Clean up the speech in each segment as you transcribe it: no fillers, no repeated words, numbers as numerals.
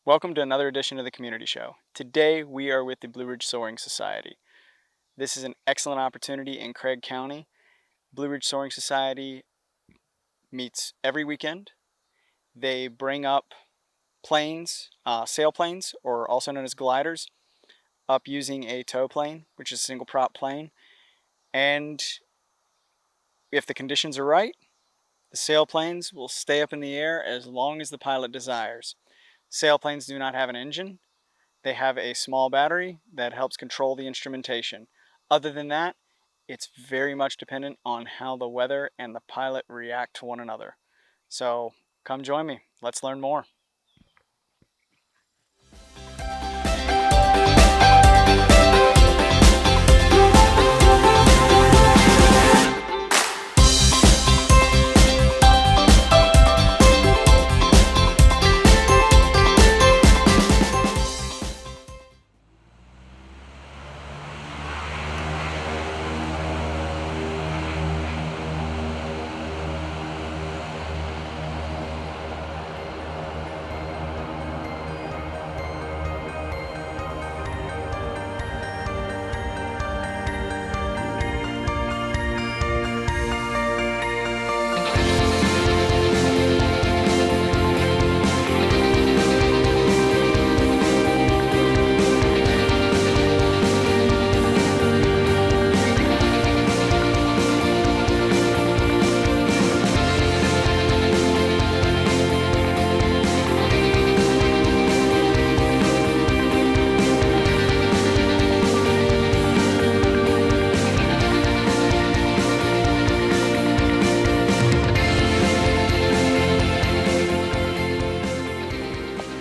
Welcome to another edition of the Community Show. Today we are with the Blue Ridge Soaring Society. This is an excellent opportunity in Craig County. Blue Ridge Soaring Society meets every weekend. They bring up planes, sailplanes, or also known as gliders, up using a tow plane, which is a single prop plane. And if the conditions are right, the sailplanes will stay up in the air as long as the pilot desires. Sailplanes do not have an engine. They have a small battery that helps control the instrumentation. Other than that, it's very much dependent on how the weather and the pilot react to one another. So come join me. Let's learn more.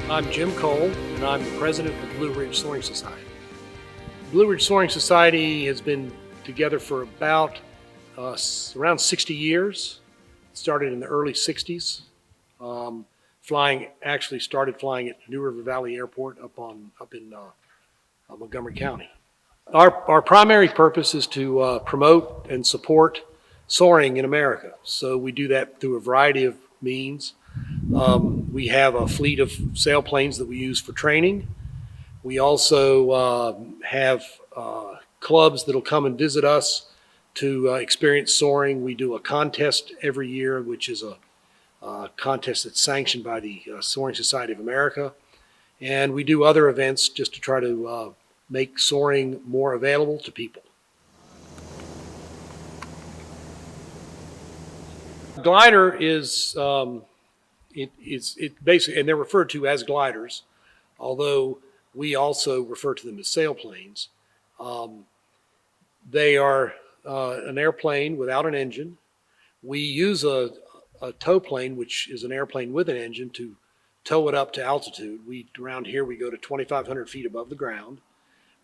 I'm Jim Cole, and I'm the president of the Blue Ridge Soaring Society. Blue Ridge Soaring Society has been together for about around 60 years. It started in the early 60s. Started flying at New River Valley Airport up in Montgomery County. Our primary purpose is to promote and support soaring in America. So we do that through a variety of means. We have a fleet of sailplanes that we use for training. We also have clubs that'll come and visit us to experience soaring. We do a contest every year, which is a contest that's sanctioned by the Soaring Society of America. And we do other events just to try to make soaring more available to people. Glider is it basically, and they're referred to as gliders, although we also refer to them as sailplanes. They are an airplane without an engine. We use a tow plane, which is an airplane with an engine, to tow it up to altitude. Around here we go to 2,500 feet above the ground,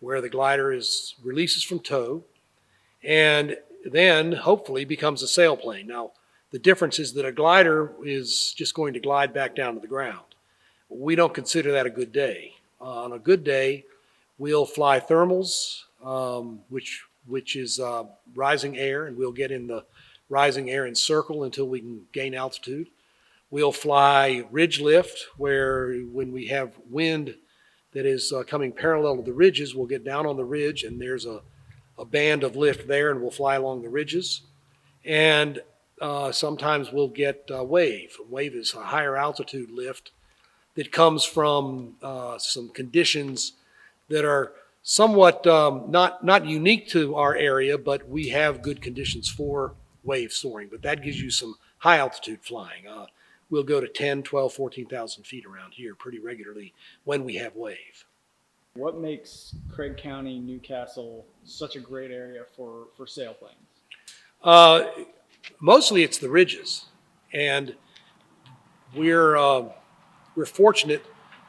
where the glider releases from tow, and then hopefully becomes a sailplane. Now, the difference is that a glider is just going to glide back down to the ground. We don't consider that a good day. On a good day, we'll fly thermals, which is rising air, and we'll get in the rising air and circle until we can gain altitude. We'll fly ridge lift, where when we have wind that is coming parallel to the ridges, we'll get down on the ridge, and there's a band of lift there, and we'll fly along the ridges. And sometimes we'll get wave. Wave is a higher altitude lift that comes from some conditions that are somewhat not unique to our area, but we have good conditions for wave soaring. But that gives you some high altitude flying. We'll go to 10, 12, 14,000 feet around here pretty regularly when we have wave. What makes Craig County, Newcastle such a great area for sailplanes? Mostly it's the ridges, and we're fortunate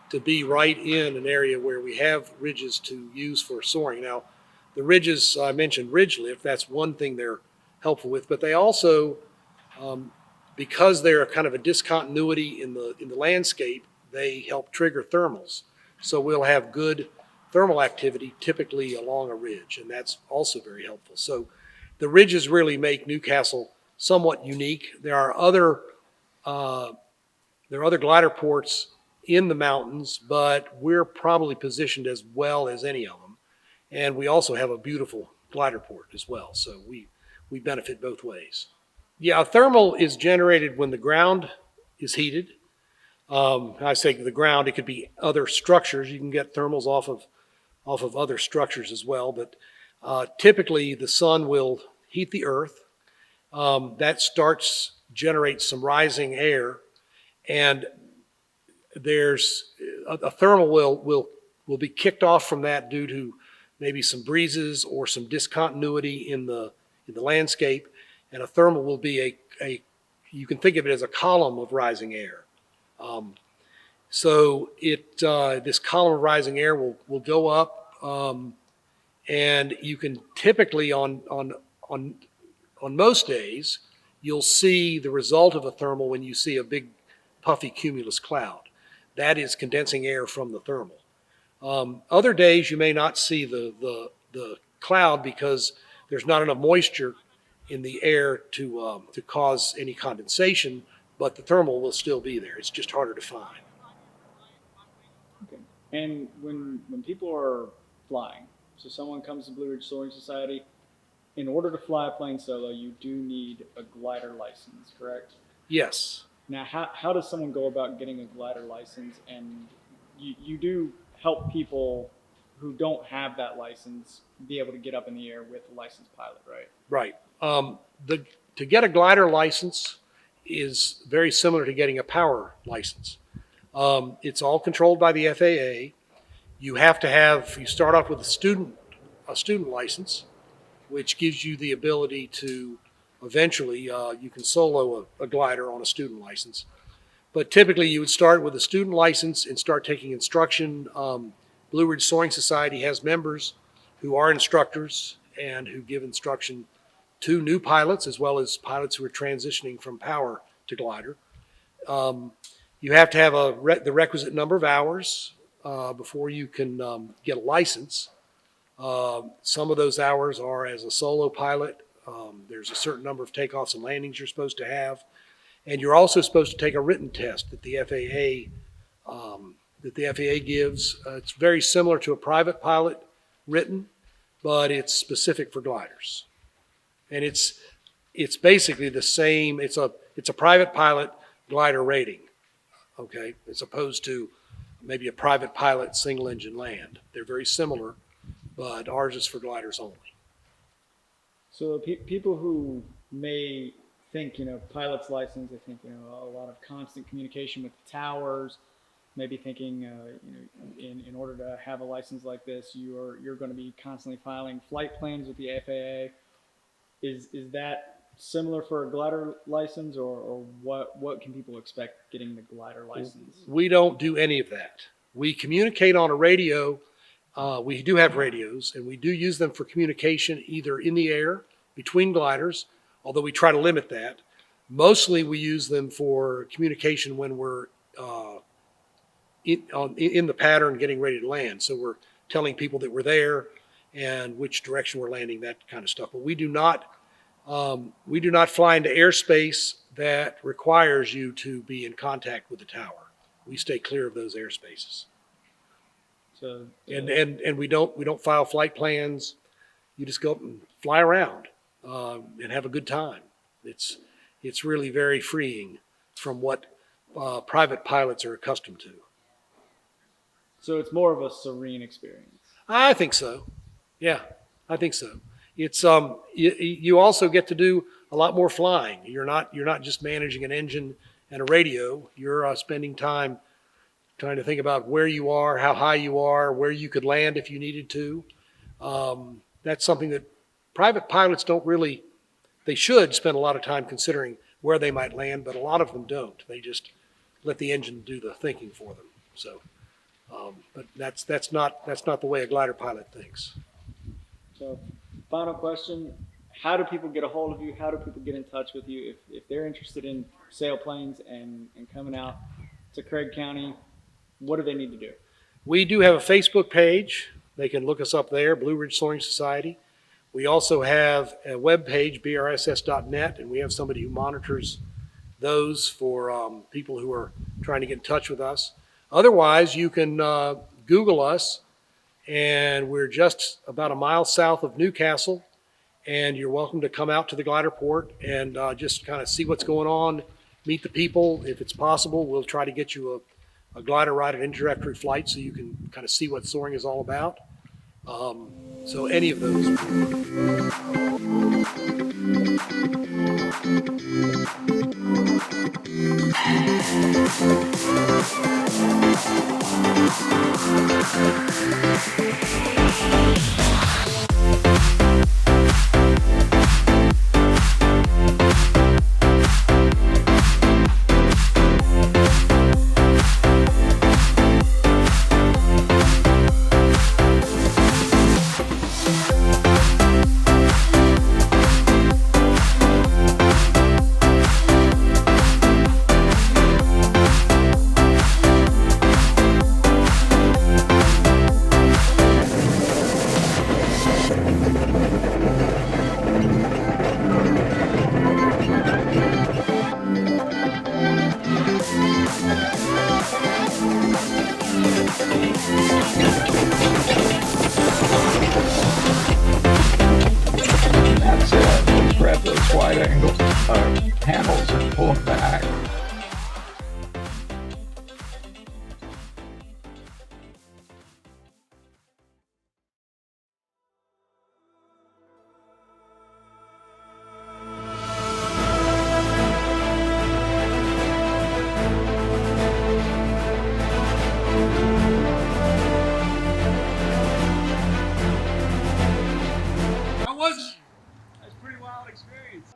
to be right in an area where we have ridges to use for soaring. Now, the ridges, I mentioned ridge lift, that's one thing they're helpful with, but they also, because they're kind of a discontinuity in the landscape, they help trigger thermals. So we'll have good thermal activity typically along a ridge, and that's also very helpful. So the ridges really make Newcastle somewhat unique. There are other glider ports in the mountains, but we're probably positioned as well as any of them. And we also have a beautiful glider port as well. So we benefit both ways. Yeah, a thermal is generated when the ground is heated. I say the ground, it could be other structures. You can get thermals off of other structures as well, but typically the sun will heat the earth. That generates some rising air, and there's a thermal will be kicked off from that due to maybe some breezes or some discontinuity in the landscape, and a thermal will be a you can think of it as a column of rising air. So this column of rising air will go up, and you can typically on most days you'll see the result of a thermal when you see a big puffy cumulus cloud. That is condensing air from the thermal. Other days you may not see the cloud because there's not enough moisture in the air to cause any condensation, but the thermal will still be there. It's just harder to find. Okay. And when people are flying, so someone comes to Blue Ridge Soaring Society, in order to fly a plane solo, you do need a glider license, correct? Yes. Now, how does someone go about getting a glider license? And you do help people who don't have that license be able to get up in the air with a licensed pilot, right? Right. To get a glider license is very similar to getting a power license. It's all controlled by the FAA. You start off with a student license, which gives you the ability to eventually, you can solo a glider on a student license. But typically you would start with a student license and start taking instruction. Blue Ridge Soaring Society has members who are instructors and who give instruction to new pilots as well as pilots who are transitioning from power to glider. You have to have the requisite number of hours before you can get a license. Some of those hours are as a solo pilot. There's a certain number of takeoffs and landings you're supposed to have, and you're also supposed to take a written test that the FAA gives. It's very similar to a private pilot written, but it's specific for gliders, and it's basically the same. It's a private pilot glider rating, okay, as opposed to maybe a private pilot single engine land. They're very similar, but ours is for gliders only. So people who may think, pilot's license, they think, a lot of constant communication with the towers, maybe thinking, in order to have a license like this, you're going to be constantly filing flight plans with the FAA. Is that similar for a glider license, or what can people expect getting the glider license? We don't do any of that. We communicate on a radio. We do have radios, and we do use them for communication either in the air between gliders, although we try to limit that. Mostly we use them for communication when we're in the pattern getting ready to land. So we're telling people that we're there and which direction we're landing, that kind of stuff. But we do not fly into airspace that requires you to be in contact with the tower. We stay clear of those airspaces. So and we don't file flight plans. You just go up and fly around and have a good time. It's really very freeing from what private pilots are accustomed to. So it's more of a serene experience. I think so. Yeah, I think so. It's you also get to do a lot more flying. You're not just managing an engine and a radio. You're spending time trying to think about where you are, how high you are, where you could land if you needed to. That's something that private pilots don't really, they should spend a lot of time considering where they might land, but a lot of them don't. They just let the engine do the thinking for them. So, but that's not the way a glider pilot thinks. So, final question: how do people get a hold of you? How do people get in touch with you if they're interested in sailplanes and coming out to Craig County? What do they need to do? We do have a Facebook page. They can look us up there, Blue Ridge Soaring Society. We also have a web page, brss.net, and we have somebody who monitors those for people who are trying to get in touch with us. Otherwise, you can Google us, and we're just about a mile south of Newcastle. And you're welcome to come out to the glider port and just kind of see what's going on, meet the people. If it's possible, we'll try to get you a glider ride, an introductory flight, so you can kind of see what soaring is all about. So any of those. That's it. Just grab those wide angle handles and pull them back. That's a pretty wild experience.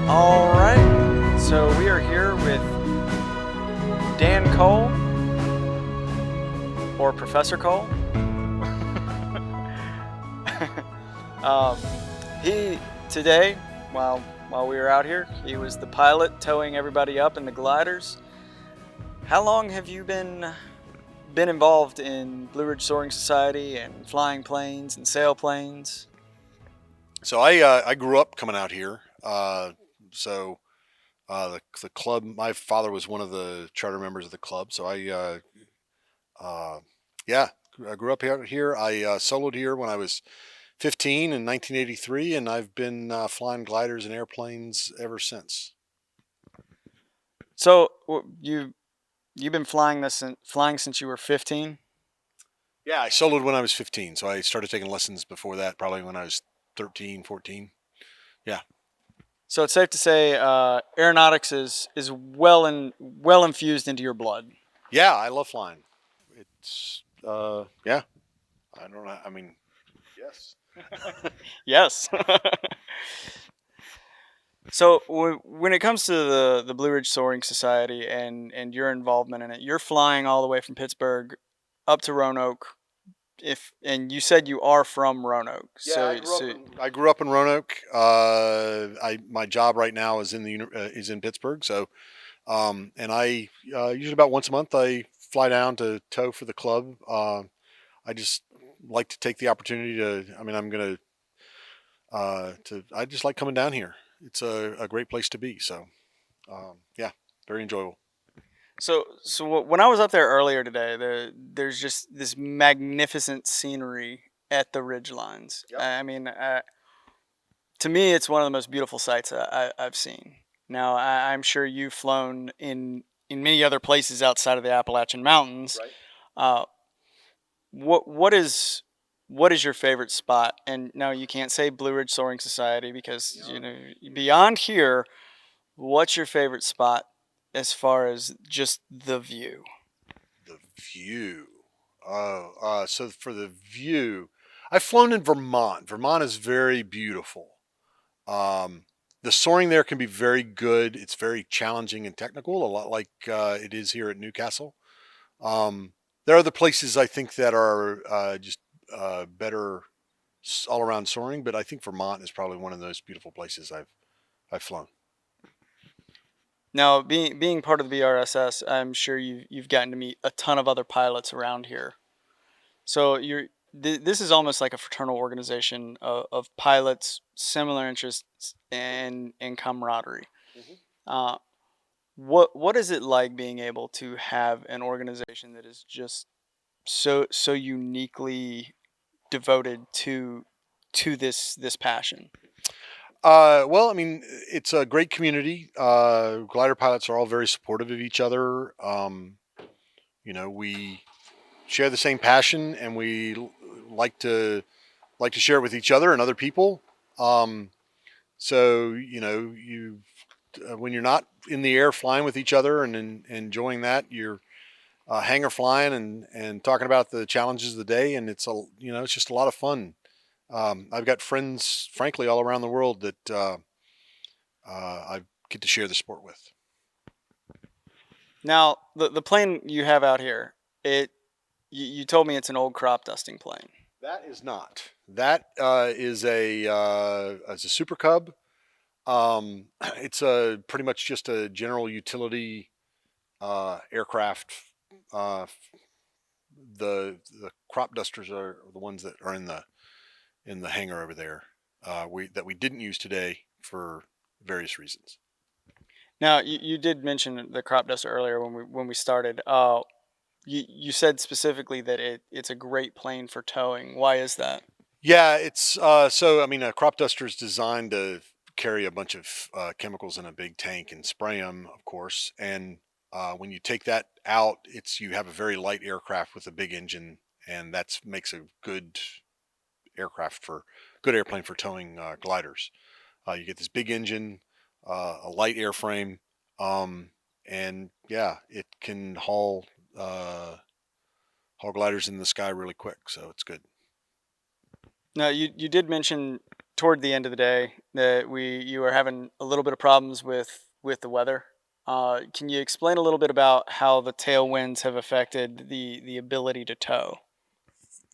All right, so we are here with Dan Cole, or Professor Cole. He today, while we were out here, he was the pilot towing everybody up in the gliders. How long have you been involved in Blue Ridge Soaring Society and flying planes and sailplanes? So I grew up coming out here. The club. My father was one of the charter members of the club. So yeah, I grew up here. I soloed here when I was 15 in 1983, and I've been flying gliders and airplanes ever since. So you've been flying since you were 15? Yeah, I soloed when I was 15. So I started taking lessons before that, probably when I was 13, 14. Yeah. So it's safe to say aeronautics is well infused into your blood. Yeah, I love flying. It's yeah. I don't know. I mean, yes. Yes. So when it comes to the Blue Ridge Soaring Society and your involvement in it, you're flying all the way from Pittsburgh up to Roanoke. And you said you are from Roanoke, Yeah, I grew up in Roanoke. My job right now is is in Pittsburgh. So, and I usually about once a month I fly down to tow for the club. I just like to take the opportunity to. I mean, I'm gonna to. I just like coming down here. It's a great place to be. So, yeah, very enjoyable. So when I was up there earlier today, there's just this magnificent scenery at the ridge lines. Yep. I mean, to me, it's one of the most beautiful sights I've seen. Now, I'm sure you've flown in many other places outside of the Appalachian Mountains. Right. Uh, what is your favorite spot? And no, you can't say Blue Ridge Soaring Society because beyond here, what's your favorite spot as far as just the view? The view. So for the view, I've flown in Vermont. Vermont is very beautiful. Um, the soaring there can be very good. It's very challenging and technical, a lot like it is here at Newcastle. Um, there are other places I think that are just better all around soaring, but I think Vermont is probably one of those beautiful places I've flown. Now, being part of the BRSS, I'm sure you've gotten to meet a ton of other pilots around here. So this is almost like a fraternal organization of pilots, similar interests and camaraderie. Uh, what is it like being able to have an organization that is just so uniquely devoted to this passion? Well, I mean, it's a great community. Glider pilots are all very supportive of each other. We share the same passion, and we like to share it with each other and other people. Um, so you when you're not in the air flying with each other and enjoying that, you're hangar flying and talking about the challenges of the day, and it's just a lot of fun. I've got friends, frankly, all around the world that I get to share the sport with. Now, the plane you have out here, you told me it's an old crop dusting plane. That is not. That is a Super Cub. It's a pretty much just a general utility aircraft. Uh, the crop dusters are the ones that are in the hangar over there. We didn't use today for various reasons. Now, you did mention the crop duster earlier when we started. You said specifically that it's a great plane for towing. Why is that? Yeah, it's so I mean a crop duster is designed to carry a bunch of chemicals in a big tank and spray them, of course. And when you take that out, you have a very light aircraft with a big engine, and that makes a good airplane for towing gliders. You get this big engine, a light airframe, and yeah, it can haul gliders in the sky really quick, so it's good. Now, you did mention toward the end of the day that you were having a little bit of problems with the weather. Can you explain a little bit about how the tailwinds have affected the ability to tow?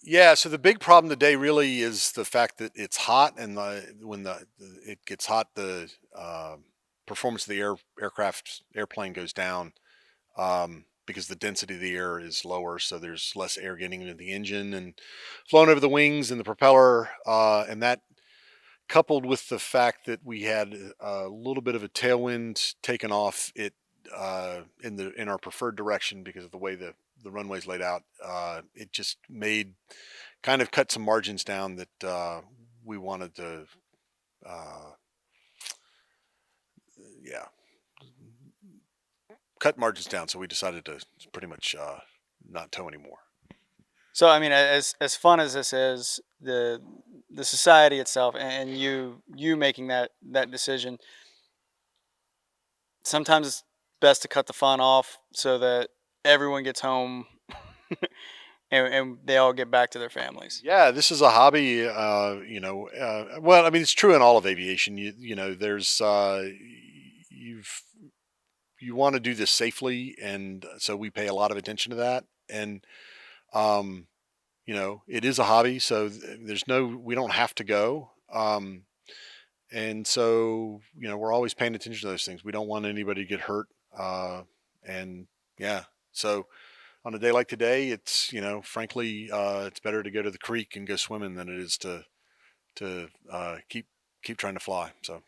Yeah, so the big problem today really is the fact that it's hot, and when it gets hot, the performance of the airplane goes down because the density of the air is lower, so there's less air getting into the engine and flowing over the wings and the propeller, and that coupled with the fact that we had a little bit of a tailwind taken off it in our preferred direction because of the way the runway's laid out, it just made kind of cut some margins down that we wanted to, uh, yeah, cut margins down. So we decided to pretty much not tow anymore. So, I mean, as fun as this is, the society itself and you making that decision, sometimes it's best to cut the fun off so that everyone gets home and they all get back to their families. Yeah, this is a hobby. Well, I mean, it's true in all of aviation. There's you want to do this safely, and so we pay a lot of attention to that. And um, it is a hobby, so we don't have to go. And so we're always paying attention to those things. We don't want anybody to get hurt. And yeah, so on a day like today, it's frankly, it's better to go to the creek and go swimming than it is to keep trying to fly. So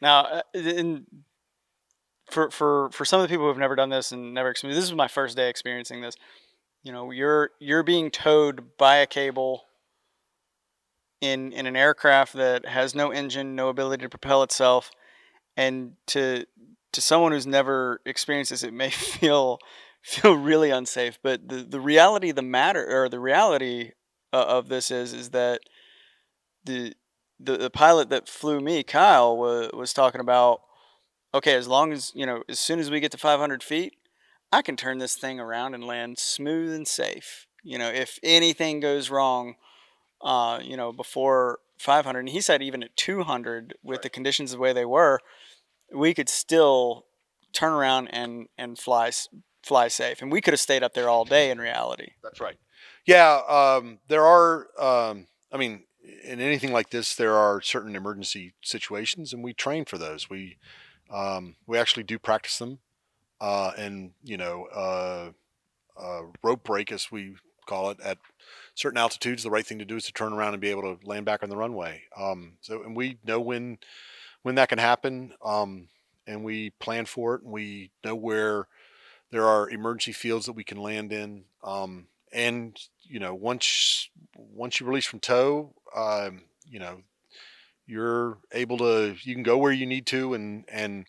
Now, for some of the people who have never done this and never experienced, this is my first day experiencing this. You're being towed by a cable in an aircraft that has no engine, no ability to propel itself, and to someone who's never experienced this, it may feel really unsafe. But the reality of the matter, or the reality of this is that the the pilot that flew me, Kyle, was talking about, okay, as long as as soon as we get to 500 feet, I can turn this thing around and land smooth and safe. If anything goes wrong, before 500, and he said even at 200, with the conditions the way they were, we could still turn around and fly safe, and we could have stayed up there all day in reality. that's right. Yeah, there are. I mean, in anything like this, there are certain emergency situations, and we train for those. We actually do practice them, and rope break, as we call it, at certain altitudes. The right thing to do is to turn around and be able to land back on the runway. And we know when that can happen, and we plan for it, and we know where there are emergency fields that we can land in. And once you release from tow, you're able to you can go where you need to, and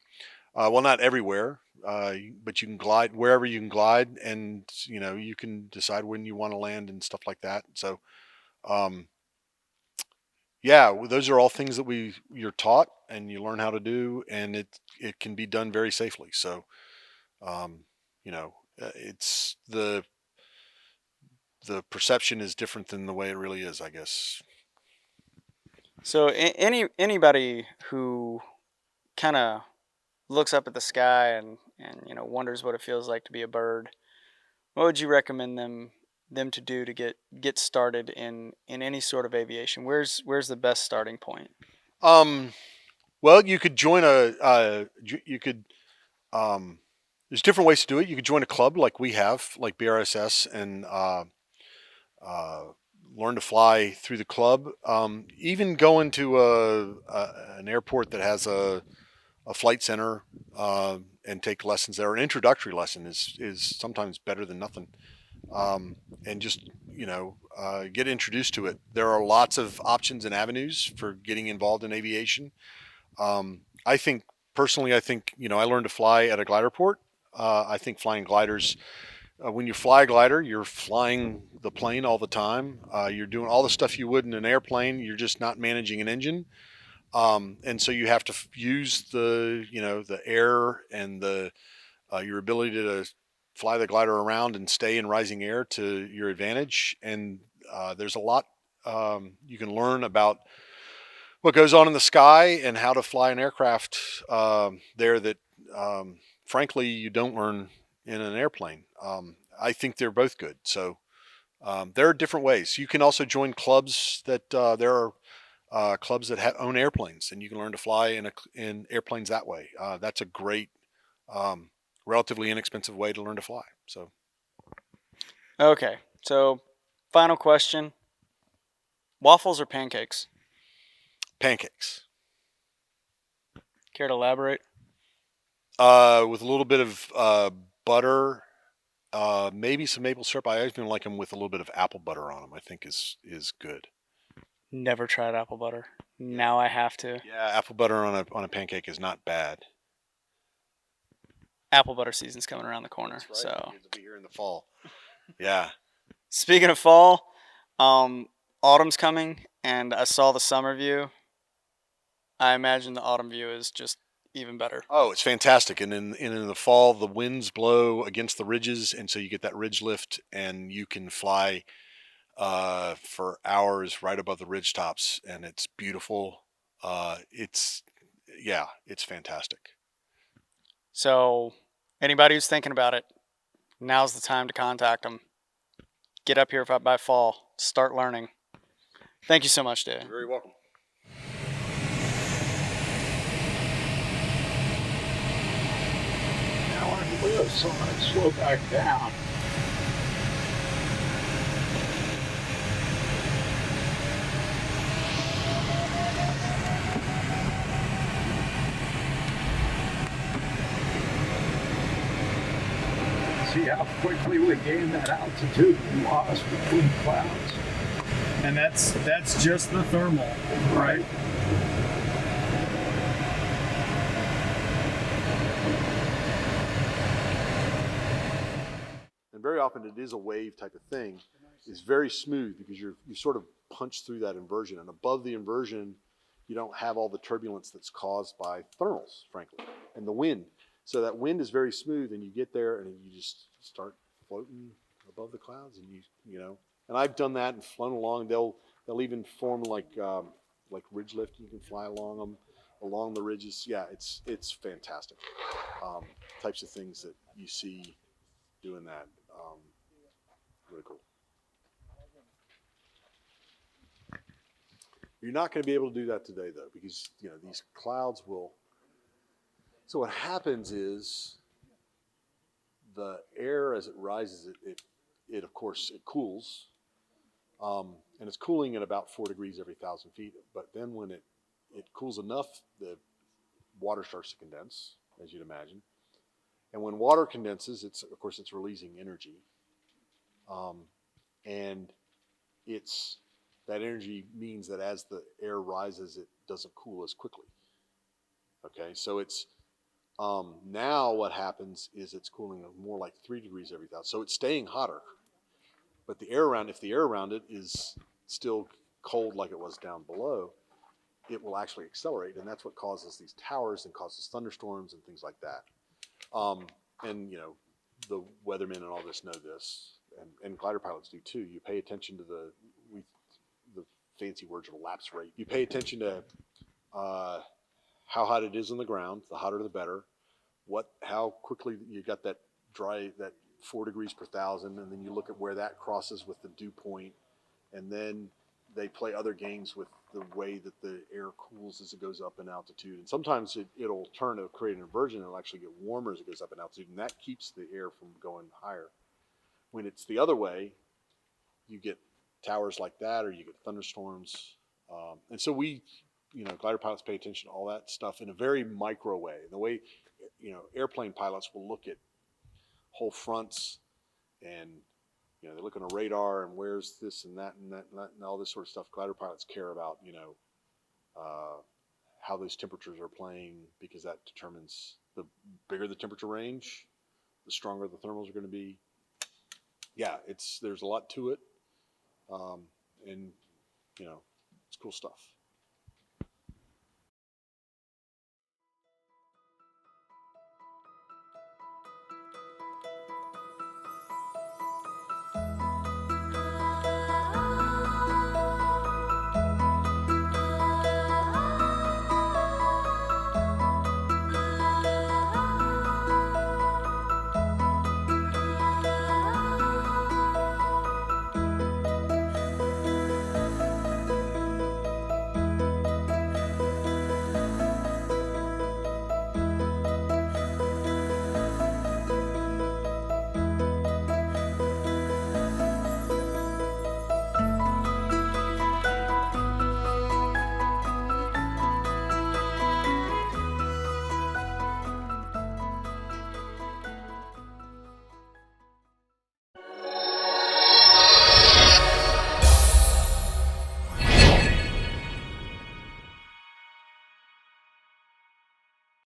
well, not everywhere, but you can glide wherever you can glide, and you can decide when you want to land and stuff like that. So, um, yeah, those are all things that you're taught and you learn how to do, and it can be done very safely. So, um, it's the perception is different than the way it really is, I guess. So anybody who kind of looks up at the sky and wonders what it feels like to be a bird, what would you recommend them to do to get started in any sort of aviation? Where's the best starting point? Um, well, you could join you could there's different ways to do it. You could join a club like we have, like BRSS, and uh, learn to fly through the club. Even going to an airport that has a flight center, and take lessons there. An introductory lesson is sometimes better than nothing. And just get introduced to it. There are lots of options and avenues for getting involved in aviation. I think personally, I learned to fly at a glider port. I think flying gliders, when you fly a glider, you're flying the plane all the time. You're doing all the stuff you would in an airplane. You're just not managing an engine. And so you have to use the air and your ability to fly the glider around and stay in rising air to your advantage. And there's a lot you can learn about what goes on in the sky and how to fly an aircraft there that, frankly, you don't learn in an airplane. I think they're both good. So there are different ways. You can also join clubs there are clubs that own airplanes, and you can learn to fly in airplanes that way. That's a great, um, relatively inexpensive way to learn to fly. So Okay, so final question: waffles or pancakes? pancakes, Care to elaborate? with a little bit of butter, maybe some maple syrup. I even like them with a little bit of apple butter on them. I think is good. Never tried apple butter. Yeah, Now I have to. yeah, apple butter on a pancake is not bad. Apple butter season's coming around the corner. That's right. So, It'll be here in the fall. Yeah. speaking of fall, um, autumn's coming, and I saw the summer view. I imagine the autumn view is just even better. Oh, it's fantastic. And in the fall, the winds blow against the ridges, and so you get that ridge lift, and you can fly for hours right above the ridge tops, and it's beautiful. It's Yeah, it's fantastic. So, anybody who's thinking about it, now's the time to contact them. Get up here by fall. Start learning. Thank you so much, Dave. You're very welcome. Now on lift, so I'm going to slow back down. See how quickly we gained that altitude and lost between clouds. And that's just the thermal, right? And very often it is a wave type of thing. It's very smooth because you sort of punch through that inversion, and above the inversion, you don't have all the turbulence that's caused by thermals, frankly, and the wind. So that wind is very smooth, and you get there and you just start floating above the clouds, and And I've done that and flown along. They'll even form like ridge lift. You can fly along them, along the ridges. Yeah, it's fantastic. Types of things that you see doing that. Really cool. You're not going to be able to do that today, though, because these clouds will So what happens is the air, as it rises, it of course it cools, and it's cooling at about 4 degrees every 1,000 feet. But then when it cools enough, the water starts to condense, as you'd imagine. And when water condenses, it's releasing energy, and it's that energy means that as the air rises, it doesn't cool as quickly. Okay, so it's now what happens is it's cooling more like 3 degrees every 1,000. So it's staying hotter, but if the air around it is still cold like it was down below, it will actually accelerate, and that's what causes these towers and causes thunderstorms and things like that. And the weathermen and all this know this, and glider pilots do too. You pay attention to the fancy words of lapse rate. You pay attention to how hot it is on the ground. The hotter, the better. How quickly you got that 4 degrees per 1,000, and then you look at where that crosses with the dew point, and then they play other games with the way that the air cools as it goes up in altitude. And sometimes it'll create an inversion. It'll actually get warmer as it goes up in altitude, and that keeps the air from going higher. When it's the other way, you get towers like that, or you get thunderstorms. And so glider pilots pay attention to all that stuff in a very micro way. The way, airplane pilots will look at whole fronts, and they look on a radar and where's this and that and that and all this sort of stuff. Glider pilots care about how those temperatures are playing, because that determines the bigger the temperature range, the stronger the thermals are going to be. Yeah, there's a lot to it, and it's cool stuff.